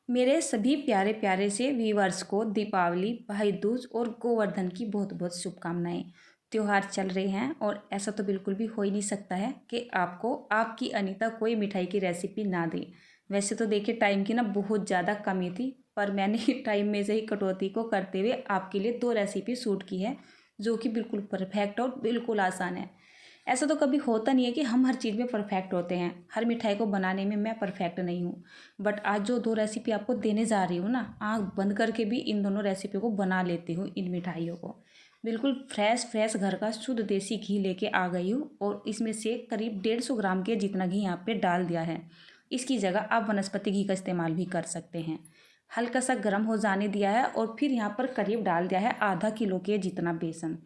मेरे सभी प्यारे प्यारे से व्यूअर्स को दीपावली, भाई दूज और गोवर्धन की बहुत बहुत शुभकामनाएं। त्योहार चल रहे हैं और ऐसा तो बिल्कुल भी हो ही नहीं सकता है कि आपको आपकी अनीता कोई मिठाई की रेसिपी ना दे। वैसे तो देखिए टाइम की ना बहुत ज़्यादा कमी थी, पर मैंने टाइम में से ही कटौती को करते हुए आपके लिए 2 रेसिपी शूट की है, जो कि बिल्कुल परफेक्ट और बिल्कुल आसान है। ऐसा तो कभी होता नहीं है कि हम हर चीज़ में परफेक्ट होते हैं। हर मिठाई को बनाने में मैं परफेक्ट नहीं हूँ। बट आज जो 2 रेसिपी आपको देने जा रही हूँ ना, आँख बंद करके भी इन दोनों रेसिपी को बना लेती हूँ, इन मिठाइयों को। बिल्कुल फ्रेश फ्रेश घर का शुद्ध देसी घी लेके आ गई हूँ और इसमें से करीब 150 ग्राम के जितना घी यहाँ पे डाल दिया है। इसकी जगह आप वनस्पति घी का इस्तेमाल भी कर सकते हैं। हल्का सा गर्म हो जाने दिया है और फिर यहाँ पर करीब डाल दिया है आधा किलो के जितना बेसन।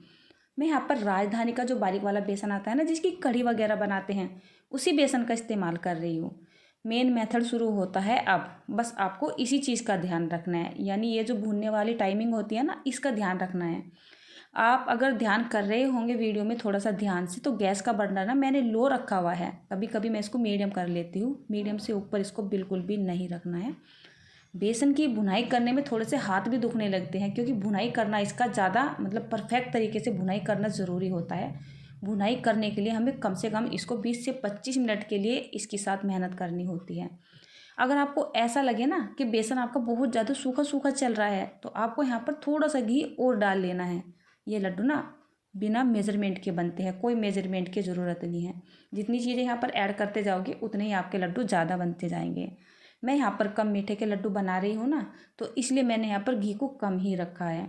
मैं यहाँ पर राजधानी का जो बारीक वाला बेसन आता है ना, जिसकी कढ़ी वगैरह बनाते हैं, उसी बेसन का इस्तेमाल कर रही हूँ। मेन मेथड शुरू होता है अब। बस आपको इसी चीज़ का ध्यान रखना है, यानी ये जो भूनने वाली टाइमिंग होती है ना, इसका ध्यान रखना है। आप अगर ध्यान कर रहे होंगे वीडियो में थोड़ा सा ध्यान से, तो गैस का बर्नर ना मैंने लो रखा हुआ है। कभी कभी मैं इसको मीडियम कर लेती हूँ। मीडियम से ऊपर इसको बिल्कुल भी नहीं रखना है। बेसन की भुनाई करने में थोड़े से हाथ भी दुखने लगते हैं, क्योंकि भुनाई करना इसका ज़्यादा मतलब परफेक्ट तरीके से भुनाई करना ज़रूरी होता है। भुनाई करने के लिए हमें कम से कम इसको 20 से 25 मिनट के लिए इसके साथ मेहनत करनी होती है। अगर आपको ऐसा लगे ना कि बेसन आपका बहुत ज़्यादा सूखा सूखा चल रहा है, तो आपको यहाँ पर थोड़ा सा घी और डाल लेना है। ये लड्डू ना बिना मेजरमेंट के बनते हैं, कोई मेजरमेंट की ज़रूरत नहीं है। जितनी चीज़ें यहाँ पर ऐड करते जाओगे उतने ही आपके लड्डू ज़्यादा बनते जाएंगे। मैं यहाँ पर कम मीठे के लड्डू बना रही हूँ ना, तो इसलिए मैंने यहाँ पर घी को कम ही रखा है।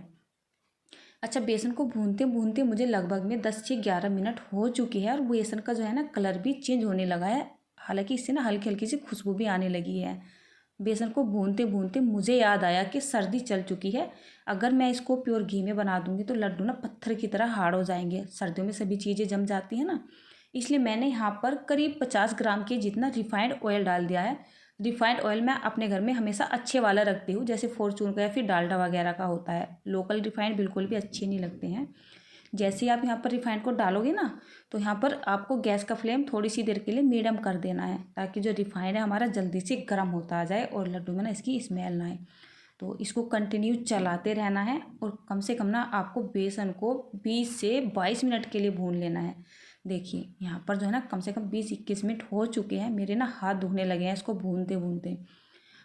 अच्छा, बेसन को भूनते भूनते मुझे लगभग में 10 से 11 मिनट हो चुकी है और बेसन का जो है ना कलर भी चेंज होने लगा है। हालांकि इससे ना हल्की हल्की सी खुशबू भी आने लगी है। बेसन को भूनते भूनते मुझे याद आया कि सर्दी चल चुकी है। अगर मैं इसको प्योर घी में बना दूंगी तो लड्डू ना पत्थर की तरह हार्ड हो जाएंगे। सर्दियों में सभी चीज़ें जम जाती हैं ना, इसलिए मैंने यहाँ पर करीब 50 ग्राम के जितना रिफाइंड ऑयल डाल दिया है। रिफाइंड ऑयल मैं अपने घर में हमेशा अच्छे वाला रखती हूँ, जैसे फॉर्चून का या फिर डालडा वगैरह का होता है। लोकल रिफाइंड बिल्कुल भी अच्छे नहीं लगते हैं। जैसे ही आप यहाँ पर रिफाइंड को डालोगे ना, तो यहाँ पर आपको गैस का फ्लेम थोड़ी सी देर के लिए मीडियम कर देना है, ताकि जो रिफाइंड है हमारा जल्दी से गर्म होता आ जाए और लड्डू में ना इसकी स्मेल ना आए। तो इसको कंटिन्यू चलाते रहना है और कम से कम ना आपको बेसन को 20 से 22 मिनट के लिए भून लेना है। देखिए यहाँ पर जो है ना कम से कम 20-21 मिनट हो चुके हैं। मेरे ना हाथ दुखने लगे हैं इसको भूनते भूनते।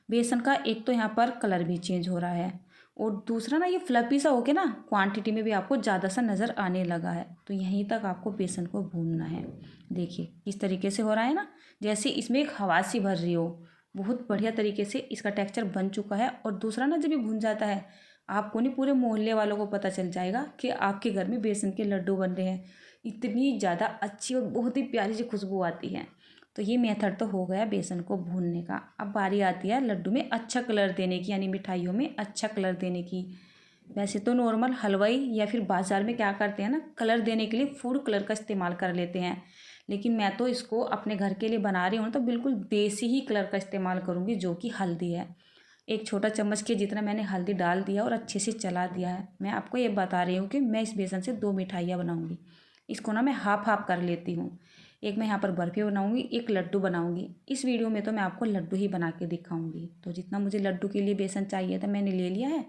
बेसन का एक तो यहाँ पर कलर भी चेंज हो रहा है और दूसरा ना ये फ्लफी सा होके ना क्वांटिटी में भी आपको ज़्यादा सा नज़र आने लगा है। तो यहीं तक आपको बेसन को भूनना है। देखिए इस तरीके से हो रहा है ना, जैसे इसमें एक हवा सी भर रही हो। बहुत बढ़िया तरीके से इसका टेक्सचर बन चुका है। और दूसरा ना जब ये भून जाता है, आपको नहीं पूरे मोहल्ले वालों को पता चल जाएगा कि आपके घर में बेसन के लड्डू बन रहे हैं। इतनी ज़्यादा अच्छी और बहुत ही प्यारी सी खुशबू आती है। तो ये मेथड तो हो गया बेसन को भूनने का। अब बारी आती है लड्डू में अच्छा कलर देने की, यानी मिठाइयों में अच्छा कलर देने की। वैसे तो नॉर्मल हलवाई या फिर बाज़ार में क्या करते हैं ना, कलर देने के लिए फूड कलर का इस्तेमाल कर लेते हैं। लेकिन मैं तो इसको अपने घर के लिए बना रही हूँ तो बिल्कुल देसी ही कलर का इस्तेमाल करूँगी, जो कि हल्दी है। एक छोटा चम्मच के जितना मैंने हल्दी डाल दिया और अच्छे से चला दिया है। मैं आपको ये बता रही हूँ कि मैं इस बेसन से 2 मिठाइयाँ बनाऊँगी। इसको ना मैं हाफ हाफ कर लेती हूँ। एक मैं यहाँ पर बर्फ़ी बनाऊँगी, एक लड्डू बनाऊँगी। इस वीडियो में तो मैं आपको लड्डू ही बना के दिखाऊँगी। तो जितना मुझे लड्डू के लिए बेसन चाहिए था मैंने ले लिया है।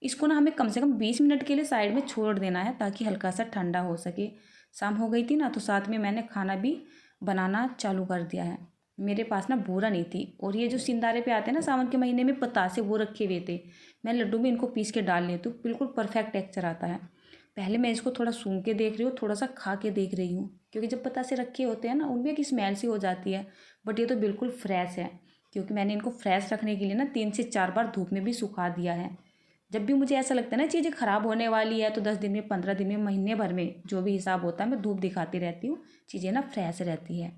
इसको ना हमें कम से कम 20 मिनट के लिए साइड में छोड़ देना है, ताकि हल्का सा ठंडा हो सके। शाम हो गई थी ना, तो साथ में मैंने खाना भी बनाना चालू कर दिया है। मेरे पास ना बूरा नहीं थी, और ये जो सिंदारे पे आते हैं ना सावन के महीने में पतासे, वो रखे हुए थे। मैं लड्डू में इनको पीस के डाल लेती हूँ, बिल्कुल परफेक्ट टेक्सचर आता है। पहले मैं इसको थोड़ा सूंघ के देख रही हूँ, थोड़ा सा खा के देख रही हूँ, क्योंकि जब पतासे रखे होते हैं ना उनमें एक स्मेल सी हो जाती है। बट ये तो बिल्कुल फ्रेश है, क्योंकि मैंने इनको फ्रेश रखने के लिए ना 3 से 4 बार धूप में भी सुखा दिया है। जब भी मुझे ऐसा लगता है ना चीज़ें ख़राब होने वाली है, तो 10 दिन में, 15 दिन में, महीने भर में जो भी हिसाब होता है, मैं धूप दिखाती रहती हूँ। चीज़ें ना फ्रेश रहती है।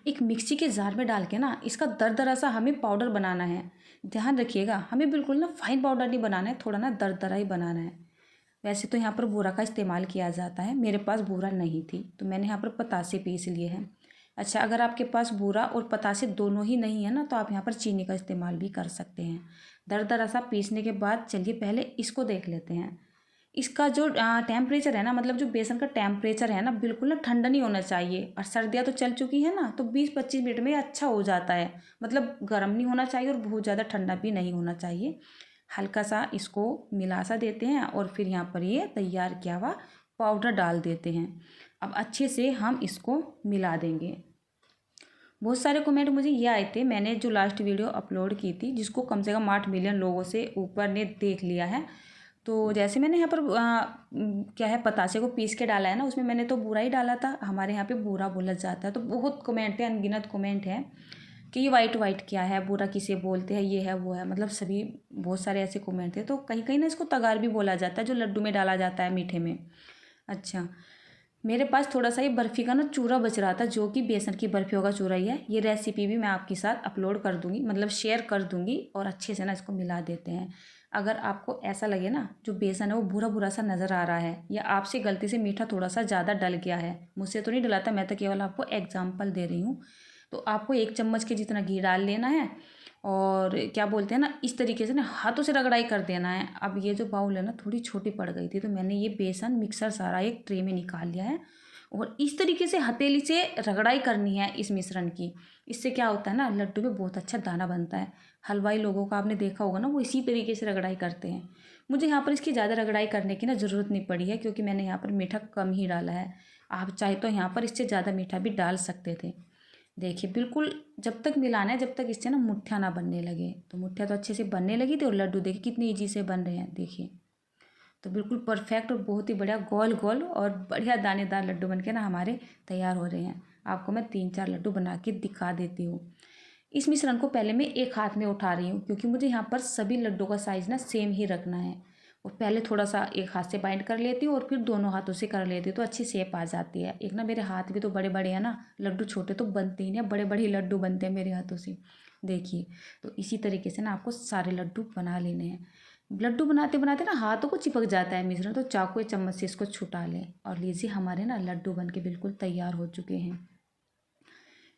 एक मिक्सी के जार में डाल के ना इसका दरदरा सा हमें पाउडर बनाना है। ध्यान रखिएगा, हमें बिल्कुल ना फाइन पाउडर नहीं बनाना है, थोड़ा ना दरदरा ही बनाना है। वैसे तो यहाँ पर बूरा का इस्तेमाल किया जाता है, मेरे पास बूरा नहीं थी तो मैंने यहाँ पर पतासे पीस लिए हैं। अच्छा, अगर आपके पास बूरा और पतासे दोनों ही नहीं है ना, तो आप यहाँ पर चीनी का इस्तेमाल भी कर सकते हैं। दरदरा सा पीसने के बाद चलिए पहले इसको देख लेते हैं। इसका जो टेम्परेचर है ना, मतलब जो बेसन का टेम्परेचर है ना, बिल्कुल ना ठंडा नहीं होना चाहिए। और सर्दियाँ तो चल चुकी है ना, तो 20-25 मिनट में अच्छा हो जाता है। मतलब गर्म नहीं होना चाहिए और बहुत ज़्यादा ठंडा भी नहीं होना चाहिए। हल्का सा इसको मिला सा देते हैं और फिर यहाँ पर ये तैयार किया हुआ पाउडर डाल देते हैं। अब अच्छे से हम इसको मिला देंगे। बहुत सारे कमेंट मुझे ये आए थे, मैंने जो लास्ट वीडियो अपलोड की थी जिसको कम से कम 8 मिलियन लोगों से ऊपर ने देख लिया है। तो जैसे मैंने यहाँ पर क्या है, पतासे को पीस के डाला है ना, उसमें मैंने तो बूरा ही डाला था। हमारे यहाँ पे बूरा बोला जाता है। तो बहुत कमेंट है, अनगिनत कमेंट है कि ये वाइट वाइट क्या है, बूरा किसे बोलते हैं, ये है वो है, मतलब सभी बहुत सारे ऐसे कमेंट थे। तो कहीं कहीं ना इसको तगार भी बोला जाता है, जो लड्डू में डाला जाता है मीठे में। अच्छा, मेरे पास थोड़ा सा ये बर्फ़ी का ना चूरा बच रहा था, जो कि बेसन की बर्फ़ियों का चूरा ही है। ये रेसिपी भी मैं आपके साथ अपलोड कर दूँगी, मतलब शेयर कर दूँगी। और अच्छे से ना इसको मिला देते हैं। अगर आपको ऐसा लगे ना जो बेसन है वो भूरा भूरा सा नज़र आ रहा है, या आपसे गलती से मीठा थोड़ा सा ज़्यादा डल गया है, मुझसे तो नहीं डला था, मैं तो केवल आपको एग्जाम्पल दे रही हूँ। तो आपको 1 चम्मच के जितना घी डाल लेना है और क्या बोलते हैं ना, इस तरीके से ना हाथों से रगड़ाई कर देना है। अब ये जो बाउल है ना थोड़ी छोटी पड़ गई थी, तो मैंने ये बेसन मिक्सर सारा एक ट्रे में निकाल लिया है और इस तरीके से हथेली से रगड़ाई करनी है इस मिश्रण की। इससे क्या होता है ना, लड्डू में बहुत अच्छा दाना बनता है। हलवाई लोगों का आपने देखा होगा ना, वो इसी तरीके से रगड़ाई करते हैं। मुझे यहाँ पर इसकी ज़्यादा रगड़ाई करने की ना ज़रूरत नहीं पड़ी है, क्योंकि मैंने यहाँ पर मीठा कम ही डाला है। आप चाहे तो यहाँ पर इससे ज़्यादा मीठा भी डाल सकते थे। देखिए बिल्कुल जब तक मिलाना है, जब तक इससे ना मुट्ठियाँ ना बनने लगे। तो मुट्ठियाँ तो अच्छे से बनने लगी थी और लड्डू देखिए कितनी ईजी से बन रहे हैं, देखिए। तो बिल्कुल परफेक्ट और बहुत ही बढ़िया गोल गोल और बढ़िया दानेदार लड्डू बनके ना हमारे तैयार हो रहे हैं। आपको मैं 3-4 लड्डू बना के दिखा देती हूँ। इस मिश्रण को पहले मैं एक हाथ में उठा रही हूँ, क्योंकि मुझे यहाँ पर सभी लड्डू का साइज़ ना सेम ही रखना है। और पहले थोड़ा सा एक हाथ से बाइंड कर लेती हूँ और फिर दोनों हाथों से कर लेती हूँ, तो अच्छी शेप आ जाती है। एक ना मेरे हाथ भी तो बड़े बड़े हैं ना, लड्डू छोटे तो बनते ही नहीं, बड़े बड़े ही लड्डू बनते हैं मेरे हाथों से। देखिए, तो इसी तरीके से ना आपको सारे लड्डू बना लेने हैं। लड्डू बनाते बनाते ना हाथों को चिपक जाता है मिश्रण, तो चाकू या चम्मच से इसको छुटा लें। और लीजिए हमारे ना लड्डू बन के बिल्कुल तैयार हो चुके हैं।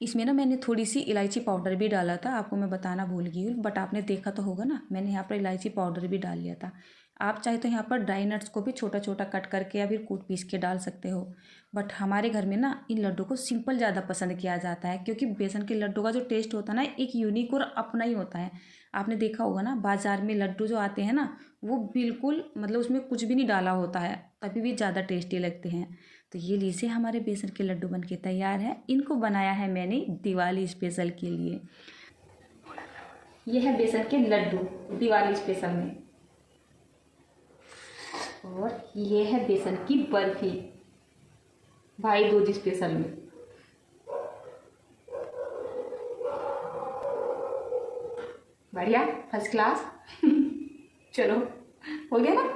इसमें ना मैंने थोड़ी सी इलायची पाउडर भी डाला था, आपको मैं बताना भूल गई हूँ, बट आपने देखा तो होगा ना, मैंने यहाँ पर इलायची पाउडर भी डाल लिया था। आप चाहे तो यहाँ पर ड्राई नट्स को भी छोटा छोटा कट करके या फिर कूट पीस के डाल सकते हो। बट हमारे घर में ना इन लड्डू को सिंपल ज़्यादा पसंद किया जाता है, क्योंकि बेसन के लड्डू का जो टेस्ट होता है ना, एक यूनिक और अपना ही होता है। आपने देखा होगा ना, बाज़ार में लड्डू जो आते हैं ना, वो बिल्कुल मतलब उसमें कुछ भी नहीं डाला होता है, तभी भी ज़्यादा टेस्टी लगते हैं। तो ये लीजिए हमारे बेसन के लड्डू बन के तैयार है। इनको बनाया है मैंने दिवाली स्पेशल के लिए। ये है बेसन के लड्डू दिवाली स्पेशल में, और ये है बेसन की बर्फी भाई दूज स्पेशल में। बढ़िया, फर्स्ट क्लास। चलो, हो गया ना।